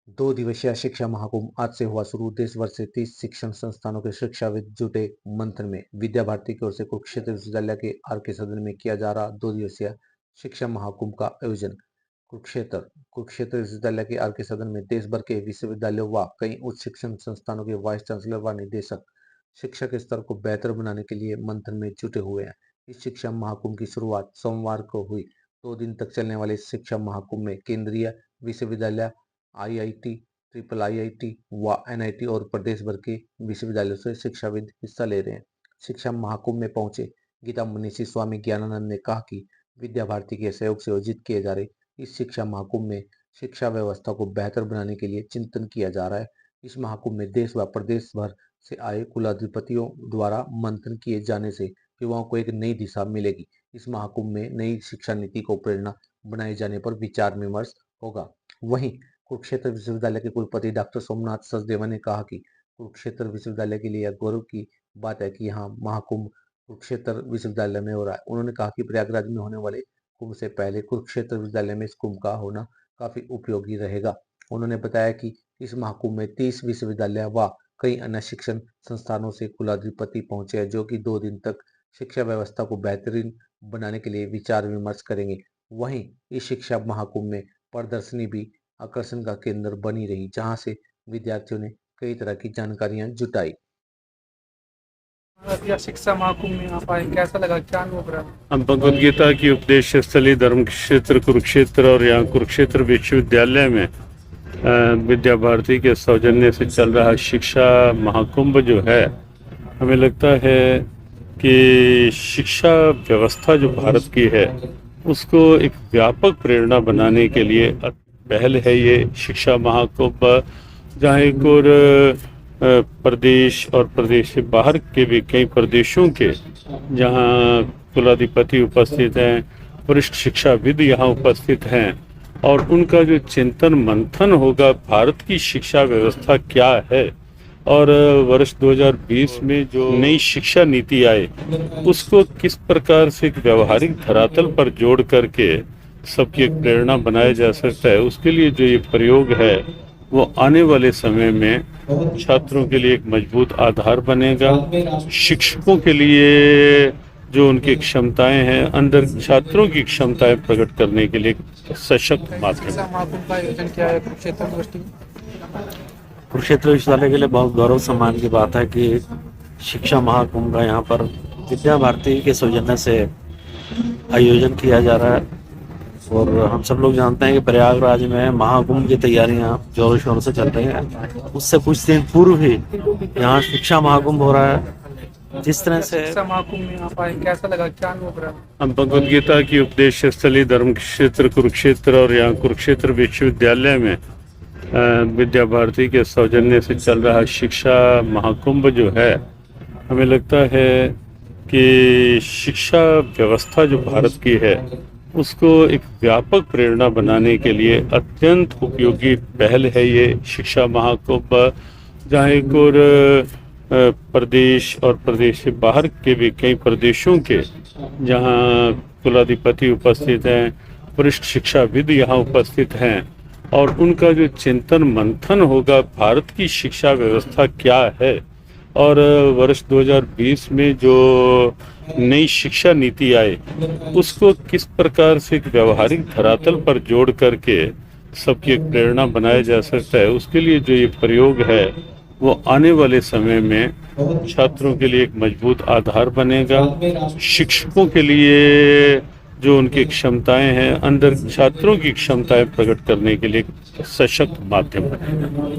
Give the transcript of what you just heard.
दो दिवसीय शिक्षा महाकुंभ आज से हुआ शुरू। देश भर से 30 शिक्षण संस्थानों के शिक्षाविद जुटे मंथन में। विद्या भारती की ओर से कुरुक्षेत्र विश्वविद्यालय के आर.के. सदन में किया जा रहा 2 दिवसीय शिक्षा महाकुंभ का आयोजन कुरुक्षेत्र कुरुक्षेत्र विश्वविद्यालय के आर.के. सदन में देश भर के विश्वविद्यालयों व कई उच्च शिक्षण संस्थानों के वाइस चांसलर व निदेशक शिक्षा के स्तर को बेहतर बनाने के लिए मंथन में जुटे हुए हैं। इस शिक्षा महाकुंभ की शुरुआत सोमवार को हुई। 2 दिन तक चलने वाले इस शिक्षा महाकुंभ में केंद्रीय विश्वविद्यालय, आईआईटी, ट्रिपल आईआईटी व एनआईटी और प्रदेश भर के विश्वविद्यालयों से शिक्षाविद हिस्सा ले रहे हैं। शिक्षा महाकुंभ में पहुंचे गीता मनीषी स्वामी ज्ञानानंद ने कहा कि विद्या भारती के सहयोग से आयोजित किए जा रहे इस शिक्षा महाकुंभ में शिक्षा व्यवस्था को बेहतर बनाने के लिए चिंतन किया जा रहा है। इस महाकुंभ में देश व प्रदेश भर से आए कुलाधिपतियों द्वारा मंथन किए जाने से युवाओं को एक नई दिशा मिलेगी। इस महाकुंभ में नई शिक्षा नीति को प्रेरणा बनाए जाने पर विचार विमर्श होगा। वहीं कुरुक्षेत्र विश्वविद्यालय के कुलपति डॉक्टर सोमनाथ सचदेवा ने कहा कि कुरुक्षेत्र विश्वविद्यालय के लिए यह गौरव की बात है कि यहाँ महाकुंभ कुरुक्षेत्र विश्वविद्यालय में हो रहा है। उन्होंने कहा कि प्रयागराज में होने वाले कुंभ से पहले कुरुक्षेत्र विश्वविद्यालय में इस कुंभ का होना काफी उपयोगी रहेगा। उन्होंने बताया कि इस महाकुंभ में 30 विश्वविद्यालय व कई अन्य शिक्षण संस्थानों से कुलाधिपति पहुंचे हैं, जो कि 2 दिन तक शिक्षा व्यवस्था को बेहतरीन बनाने के लिए विचार विमर्श करेंगे। वहीं इस शिक्षा महाकुंभ में प्रदर्शनी भी आकर्षण का केंद्र बनी रही, जहां से विद्यार्थियों ने कई तरह की जानकारियां जुटाई। या शिक्षा महाकुंभ में आप आए, कैसा लगा, क्या अनुभव रहा? हम भगवद गीता की उपदेश स्थली धर्म क्षेत्र कुरुक्षेत्र और यहाँ कुरुक्षेत्र विश्वविद्यालय में विद्या भारती के सौजन्य से चल रहा शिक्षा महाकुंभ जो है, हमें लगता है कि शिक्षा व्यवस्था जो भारत की है उसको एक व्यापक प्रेरणा बनाने के लिए पहल है ये शिक्षा महाकुंभ, जहाँ एक और प्रदेश और प्रदेश से बाहर के भी कई प्रदेशों के जहाँ कुलाधिपति उपस्थित हैं, वरिष्ठ शिक्षाविद यहाँ उपस्थित हैं और उनका जो चिंतन मंथन होगा भारत की शिक्षा व्यवस्था क्या है और वर्ष 2020 में जो नई शिक्षा नीति आए उसको किस प्रकार से एक व्यवहारिक धरातल पर जोड़ करके सबकी एक प्रेरणा बनाया जा सकता है, उसके लिए जो ये प्रयोग है वो आने वाले समय में छात्रों के लिए एक मजबूत आधार बनेगा। शिक्षकों के लिए जो उनकी क्षमताएं हैं, अंदर छात्रों की क्षमताएं प्रकट करने के लिए एक सशक्त माध्यम। शिक्षा महाकुंभ का आयोजन किया है कुरुक्षेत्र यूनिवर्सिटी में। कुरुक्षेत्र विश्वविद्यालय के लिए बहुत गौरव सम्मान की बात है कि शिक्षा महाकुंभ का यहाँ पर विद्या भारती के सौजन्य से आयोजन किया जा रहा है और हम सब लोग जानते हैं कि प्रयागराज में महाकुंभ की तैयारियां जोरों शोरों से चल रही हैं। उससे कुछ दिन पूर्व ही यहाँ शिक्षा महाकुंभ हो रहा है। जिस तरह से शिक्षा महाकुंभ में आप आए, कैसा लगा, क्या अनुभव रहा? हम भगवद गीता की उपदेश स्थली धर्म क्षेत्र कुरुक्षेत्र और यहाँ कुरुक्षेत्र विश्वविद्यालय में विद्या भारती के सौजन्य से चल रहा शिक्षा महाकुंभ जो है, हमें लगता है कि शिक्षा व्यवस्था जो भारत की है उसको एक व्यापक प्रेरणा बनाने के लिए अत्यंत उपयोगी पहल है ये शिक्षा महाकुंभ, जहाँ एक और प्रदेश और प्रदेश से बाहर के भी कई प्रदेशों के जहाँ कुलाधिपति उपस्थित हैं, वरिष्ठ शिक्षाविद यहाँ उपस्थित हैं और उनका जो चिंतन मंथन होगा भारत की शिक्षा व्यवस्था क्या है और वर्ष 2020 में जो नई शिक्षा नीति आए उसको किस प्रकार से एक व्यवहारिक धरातल पर जोड़ करके सबकी एक प्रेरणा बनाया जा सकता है, उसके लिए जो ये प्रयोग है वो आने वाले समय में छात्रों के लिए एक मजबूत आधार बनेगा। शिक्षकों के लिए जो उनकी क्षमताएं हैं, अंदर छात्रों की क्षमताएं प्रकट करने के लिए एक सशक्त माध्यम बनेगा।